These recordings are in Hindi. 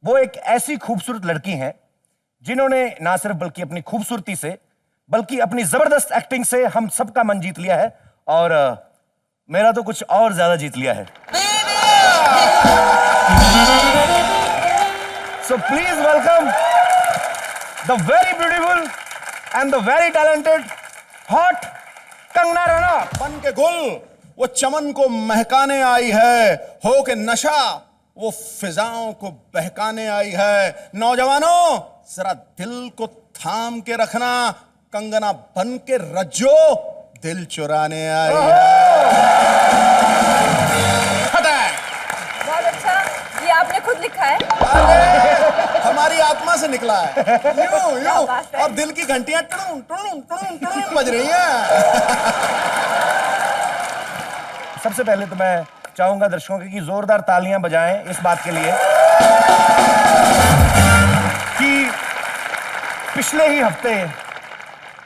वो एक ऐसी खूबसूरत लड़की हैं जिन्होंने ना सिर्फ बल्कि अपनी खूबसूरती से बल्कि अपनी जबरदस्त एक्टिंग से हम सबका मन जीत लिया है और मेरा तो कुछ और ज्यादा जीत लिया है। So please welcome the very beautiful and the very talented hot Kangana Ranaut. बन के गुल वो चमन को महकाने आई है, हो के नशा वो फिजाओं को बहकाने आई है। नौजवानों जरा दिल को थाम के रखना, कंगना बन के रज्जो दिल चुराने आई है। बहुत अच्छा, ये आपने खुद लिखा है? अरे हमारी आत्मा से निकला है, यूं यूं, और दिल की घंटियां टुन टुन टुन टुन बज रही हैं। सबसे पहले तो मैं चाहूंगा दर्शकों की जोरदार तालियां बजाएं इस बात के लिए कि पिछले ही हफ्ते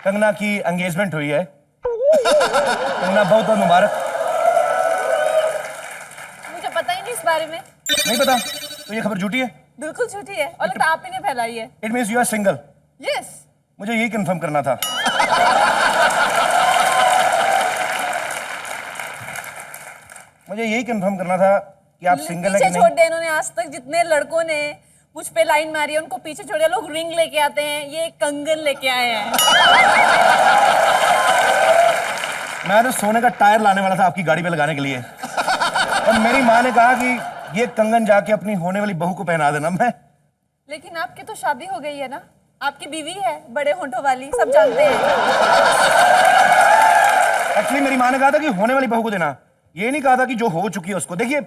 कंगना की एंगेजमेंट हुई है। कंगना बहुत बहुत मुबारक। मुझे पता ही नहीं इस बारे में। नहीं पता? तो ये खबर झूठी है? बिल्कुल झूठी है और लगता आप ही ने फैलाई है। It means you are single. Yes. मुझे यही कंफर्म करना था। मुझे यही कंफर्म करना था कि आप सिंगल है कि नहीं। छोड़ दे इन्होंने आज तक जितने लड़कों ने मुझ पे लाइन मारी है उनको पीछे छोड़े। लोग रिंग लेके आते हैं, ये कंगन लेके आए हैं। मैं तो सोने का टायर लाने वाला था आपकी गाड़ी पे लगाने के लिए और मेरी माँ ने कहा कि ये कंगन जाके अपनी होने वाली बहू को पहना देना। मैं लेकिन आपकी तो शादी हो गई है ना, आपकी बीवी है बड़े होंठों वाली, सब जानते हैं। एक्चुअली मेरी माँ ने कहा था कि होने वाली बहू को देना, ये नहीं कहा था कि जो हो चुकी है उसको। देखिए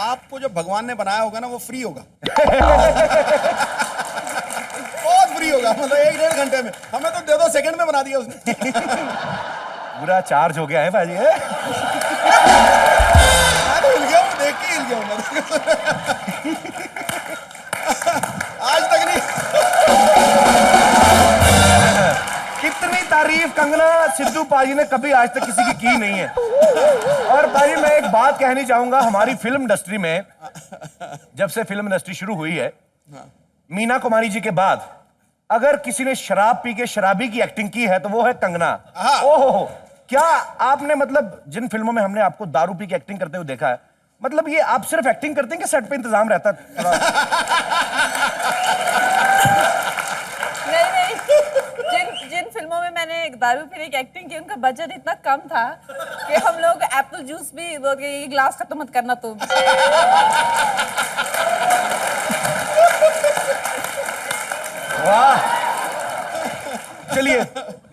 आपको जो भगवान ने बनाया होगा ना वो फ्री होगा। बहुत फ्री होगा, मतलब 1-1.5 घंटे में। हमें तो 2 सेकंड में बना दिया उसने। पूरा चार्ज हो गया है भाजी। मैं तो हिल गया हूँ, देख के हिल गया हूँ मैं। आज तक नहीं। इतनी तारीफ कंगना सिद्धू पाजी ने कभी आज तक किसी की नहीं है। और भाई मैं एक बात कहनी चाहूंगा, हमारी फिल्म इंडस्ट्री में जब से फिल्म इंडस्ट्री शुरू हुई है, मीना कुमारी जी के बाद अगर किसी ने शराब पी के शराबी की एक्टिंग की है तो वो है कंगना। ओहो, क्या आपने मतलब जिन फिल्मों में हमने आपको दारू पी के एक्टिंग करते हुए देखा है, मतलब ये आप सिर्फ एक्टिंग करते हैं कि सेट पे इंतजाम रहता है? नहीं, जिन फिल्मों में मैंने दारू पीने की एक्टिंग की उनका बजट इतना कम था कि हम लोग एप्पल जूस भी बोल के ये ग्लास खत्म मत करना तुम। वाह। चलिए,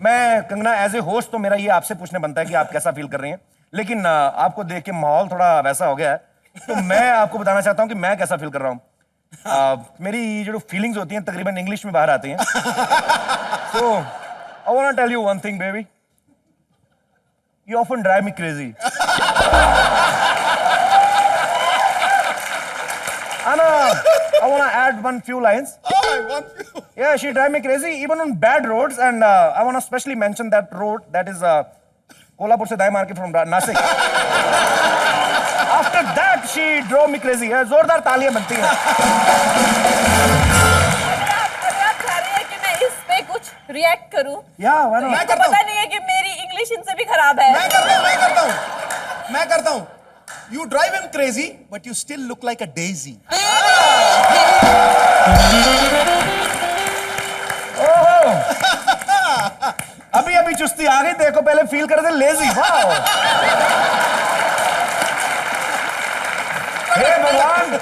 मैं कंगना एज ए होस्ट तो मेरा ये आपसे पूछने बनता है कि आप कैसा फील कर रही हैं, लेकिन आपको देख के माहौल थोड़ा वैसा हो गया है तो मैं आपको बताना चाहता हूं कि मैं कैसा फील कर रहा हूं। मेरी जो फीलिंग्स होती हैं तकरीबन इंग्लिश में बाहर आती हैं। So I want to tell you one thing baby, you often drive me crazy. Anna, I want to add one few lines. Oh, I want you. Yeah, she drive me crazy even on bad roads, and I want to specially mention that road that is Kolhapur se दाएं मार के from Nasik. After that, she drove me crazy. जोरदार तालियां बनती हैं। अगर आप चाह रहे हैं कि मैं इस पे कुछ रिएक्ट करूं, Yeah, मैं करता हूं। पता नहीं है कि मेरी इंग्लिश इनसे भी खराब है। मैं करता हूं। You drive him crazy, but you still look like a daisy. अभी अभी चुस्ती आ गई, देखो पहले फील कर दे लेजी। वाह, हे भगवान,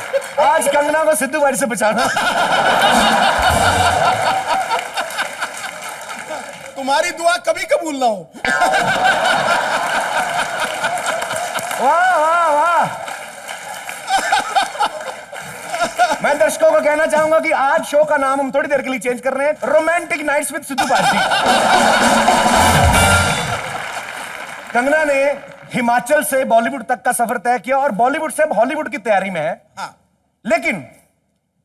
आज कंगना को सिद्धू भाई से बचाना। तुम्हारी दुआ कभी कबूल ना हो। वाह वाह वाह। मैं दर्शकों को कहना चाहूंगा कि आज शो का नाम हम थोड़ी देर के लिए चेंज कर रहे हैं, romantic nights with Sidhu paaji. Kangana ने हिमाचल से बॉलीवुड तक का सफर तय किया और बॉलीवुड से अब हॉलीवुड की तैयारी में है। लेकिन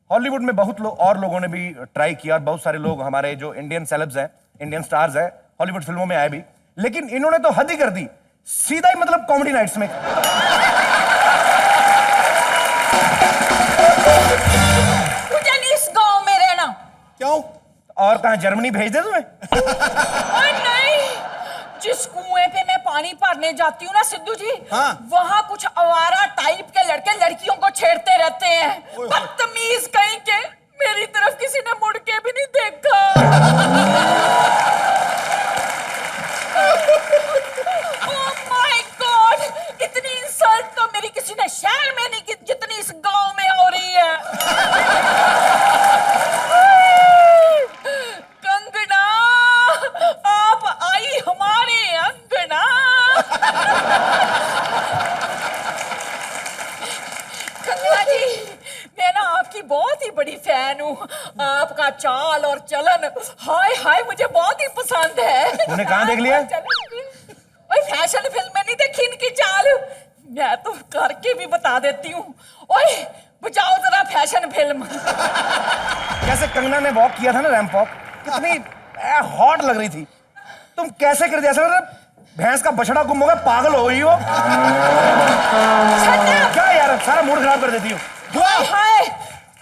हॉलीवुड में बहुत और लोगों ने भी ट्राई किया और बहुत सारे लोग हमारे जो इंडियन सेलेब्स हैं, इंडियन स्टार्स हैं, हॉलीवुड फिल्मों में आए भी, लेकिन इन्होंने तो हद ही कर दी, सीधा ही मतलब कॉमेडी नाइट्स में। और कहाँ जर्मनी भेज दे तुम्हें? ओए नहीं, जिस कुएं पे मैं पानी भरने जाती हूँ ना सिद्धू जी, हाँ। वहाँ कुछ आवारा टाइप के लड़के लड़कियों को छेड़ते रहते हैं। बदतमीज कहीं के, मेरी तरफ किसी ने मुड़ के भी नहीं देखा। ओह माय गॉड, इतनी इंसल्ट तो मेरी किसी ने शहर में नहीं की जितनी इस गांव में हो रही है। कंगना, आप आई हमारे अंगना। कंगना जी, मैं ना आपकी बहुत ही बड़ी फैन हूँ। आपका चाल और चलन, हाय हाय, मुझे बहुत ही पसंद है। तूने कहाँ देख लिया? ओए फैशन फिल्म में नहीं देखी इनकी चाल, मैं तो करके भी बता देती हूँ। ओए बजाओ जरा फैशन फिल्म। कैसे कंगना ने वॉक किया था ना, रैंप वॉक, कितनी हॉट लग रही थी। तुम कैसे कर दिया? ऐसा लग रहा है भैंस का बछड़ा गुम हो गया, पागल हो गई हो। क्या यार, सारा मूड खराब कर देती हो। हाय हाय,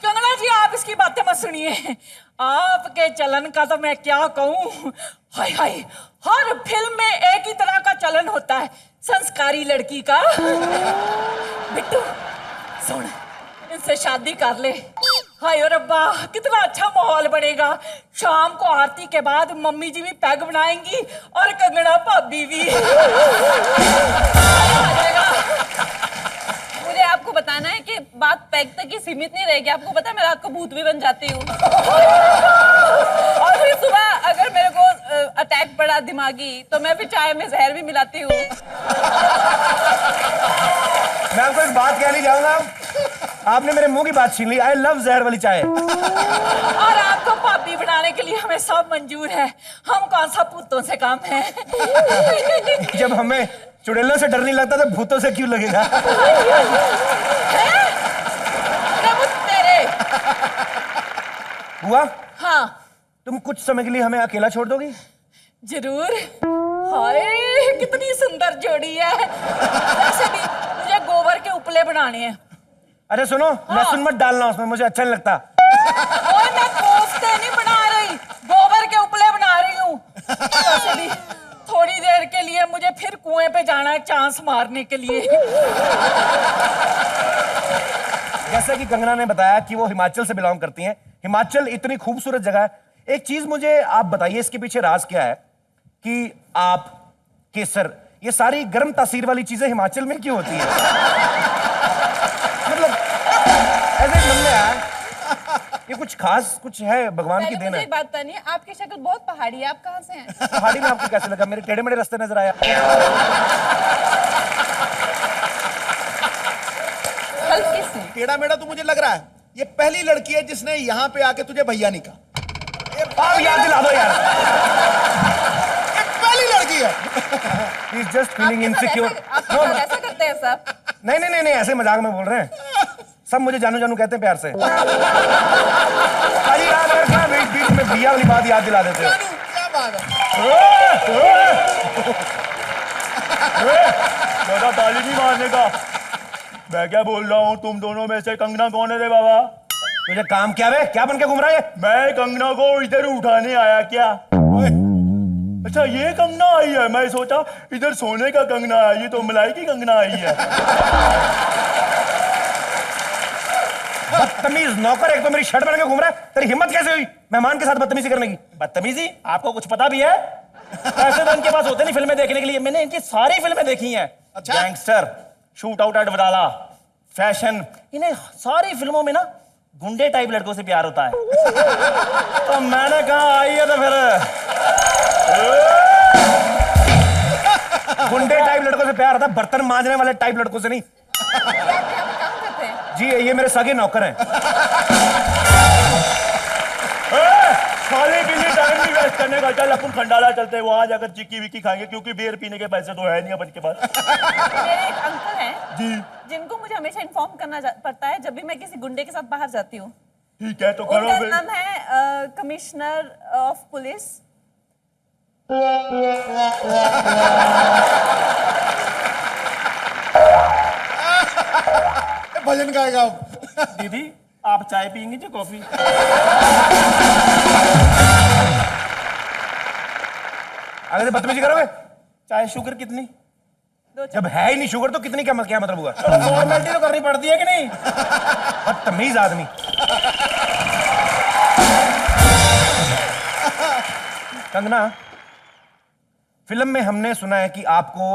कंगना जी आप इसकी बातें मत सुनिए। आपके चलन का तो मैं क्या कहूँ। हाय हाय, हर फिल्म में एक ही तरह का चलन होता है, संस्कारी लड़की का। बिट्टू सुन, इनसे शादी कर ले। हाय और अब्बा, कितना अच्छा माहौल बनेगा। शाम को आरती के बाद मम्मी जी भी पैग बनाएंगी और कंगना भाभी भी। आ जाएगा। मुझे आपको बताना है कि बात पैक तक ही सीमित नहीं रहेगी। आपको पता है मैं रात को भूत भी बन जाती हूँ। और फिर सुबह अगर मेरे को अटैक पड़ा दिमागी तो मैं फिर चाय में जहर भी मिलाती हूँ। मैं आपको एक बात कहने जाऊंगा, आपने मेरे मुंह की बात छीन ली। आई लव जहर वाली चाय। और आपको भाभी बनाने के लिए हमें सब मंजूर है। हम कौन सा भूतों से काम है। जब हमें चुड़ैलों से डर नहीं लगता तो भूतों से क्यों लगेगा? तेरे हुआ? हाँ तुम कुछ समय के लिए हमें अकेला छोड़ दोगी? जरूर। हाय कितनी सुंदर जोड़ी है। वैसे भी मुझे गोबर के उपले बनाने हैं। अरे सुनो, लहसुन मत डालना उसमें, मुझे अच्छा नहीं लगता। ओए मैं कोफ्ते नहीं बना रही, गोबर के उपले बना रही हूँ। वैसे भी थोड़ी देर के लिए मुझे फिर कुएं पे जाना है चांस मारने के लिए। जैसा कि कंगना ने बताया कि वो हिमाचल से बिलोंग करती हैं। हिमाचल इतनी खूबसूरत जगह है। एक चीज मुझे आप बताइए, इसके पीछे राज क्या है कि आप, केसर, ये सारी गर्म तासीर वाली चीजें हिमाचल में क्यों होती है? मतलब ऐसे मन में आया, ये कुछ खास कुछ है, भगवान की देन मुझे है। एक बात बतानी है, आपकी शक्ल बहुत पहाड़ी है। आप कहाँ से हैं? पहाड़ी में आपको कैसे लगा? मेरे टेढ़े मेढ़े रास्ते नजर आया? हल्की सी। टेढ़ा मेढ़ा तो मुझे लग रहा है ये पहली लड़की है जिसने यहाँ पे आके तुझे भैया नहीं कहा। आप याद दिला दो यार। ये पहली लड़की है। He's just feeling insecure. आप ऐसा करते हैं सब? नहीं नहीं नहीं नहीं, ऐसे मजाक में बोल रहे हैं। सब मुझे जानू जानू कहते हैं प्यार से। अरे यार क्या बीच बीच में भैया वाली बात याद दिला देते हो। जानू, क्या बात है। ज्यादा ताली नहीं मारने का। मैं क्या बोल रहा हूँ, तुम दोनों में से कंगना कौन है रे बाबा? तुझे काम क्या है? क्या बन के घूम रहा है? मैं कंगना को इधर उठाने आया क्या? अच्छा ये कंगना आई है, मैं सोचा इधर सोने का कंगना है, ये तो मलाई की कंगना आई है। बदतमीज नौकर, एक तो मेरी शर्ट बन के घूम रहा है। तेरी हिम्मत कैसे हुई मेहमान के साथ बदतमीजी करने की? बदतमीजी? आपको कुछ पता भी है? ऐसे तो इनके पास होते नहीं फिल्में देखने के लिए। मैंने इनकी सारी फिल्में देखी हैं। अच्छा। Gangster, shoot out at Wadala, fashion, इन्हें सारी फिल्मों में ना गुंडे टाइप लड़कों से प्यार होता है। तो मैंने कहा आई है तो फिर गुंडे टाइप लड़कों से प्यार होता है, बर्तन मांजने वाले टाइप लड़कों से नहीं। काम करते हैं। जी ये मेरे सगे नौकर हैं। खाने पीने टाइम नहीं वेस्ट करने का। चल अपन खंडाला चलते हैं, वहां जाकर चिक्की विक्की खाएंगे, क्योंकि बियर पीने के पैसे तो है नहीं अपन के पास। मेरे एक अंकल हैं जी जिनको मुझे हमेशा इन्फॉर्म करना पड़ता है जब भी मैं किसी गुंडे के साथ बाहर जाती हूँ। ठीक है, तो करो उनका फिर। नाम है कमिश्नर ऑफ पुलिस। भजन गाएगा अब। दीदी आप चाय पियेंगे या कॉफी? आगे से बदतमीजी करोगे? चाय शुगर कितनी? जब है ही नहीं शुगर तो कितनी, क्या मतलब हुआ? चलो फॉर्मेलिटी तो करनी पड़ती है कि नहीं? बदतमीज आदमी। कंगना, फिल्म में हमने सुना है कि आपको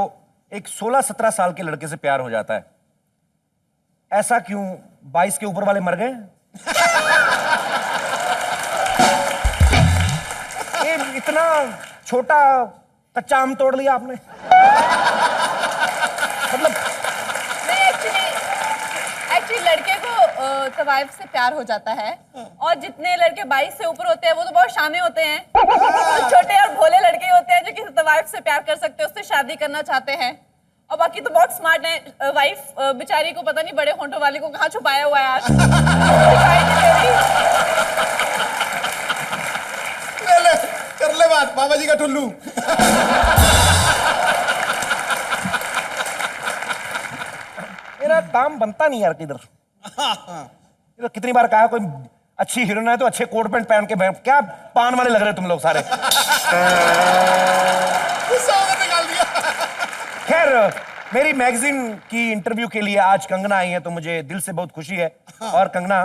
एक 16-17 साल के लड़के से प्यार हो जाता है। ऐसा क्यों? 22 के ऊपर वाले मर गए? ये इतना छोटा कच्चा आम तोड़ लिया आपने। मतलब नहीं, एक्चुअली लड़के को तवाइफ से प्यार हो जाता है, और जितने लड़के 22 से ऊपर होते हैं वो तो बहुत शाने होते हैं। तो छोटे और भोले लड़के होते हैं जो किसी तवाइफ से प्यार कर सकते हैं, उससे शादी करना चाहते हैं। और बाकी तो बहुत स्मार्ट है। वाइफ बेचारी को पता नहीं बड़े होंठों वाली को कहाँ छुपाया हुआ है आज। दिखाई नहीं दे रही। ले कर ले बात, बाबा जी का टुल्लू। मेरा दाम बनता नहीं यार किधर। ये तो कितनी बार कहा, कोई अच्छी हीरोइन है तो अच्छे कोट पैंट पहन के क्या पान वाले लग रहे तुम लोग सारे। निकाल दिया। खैर, मेरी मैगजीन की इंटरव्यू के लिए आज कंगना आई है तो मुझे दिल से बहुत खुशी है। और कंगना,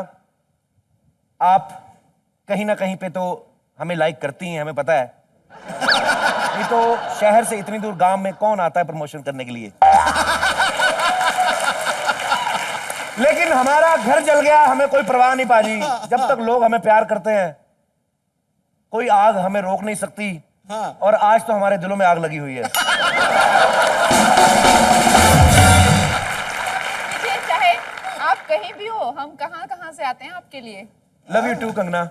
आप कहीं ना कहीं पे तो हमें लाइक करती हैं, हमें पता है। नहीं तो शहर से इतनी दूर गांव में कौन आता है प्रमोशन करने के लिए? लेकिन हमारा घर जल गया, हमें कोई परवाह नहीं पाजी। जब तक लोग हमें प्यार करते हैं कोई आग हमें रोक नहीं सकती। और आज तो हमारे दिलों में आग लगी हुई है। देखिए, चाहे आप कहीं भी हो, हम कहाँ कहाँ से आते हैं आपके लिए। Love you too Kangana.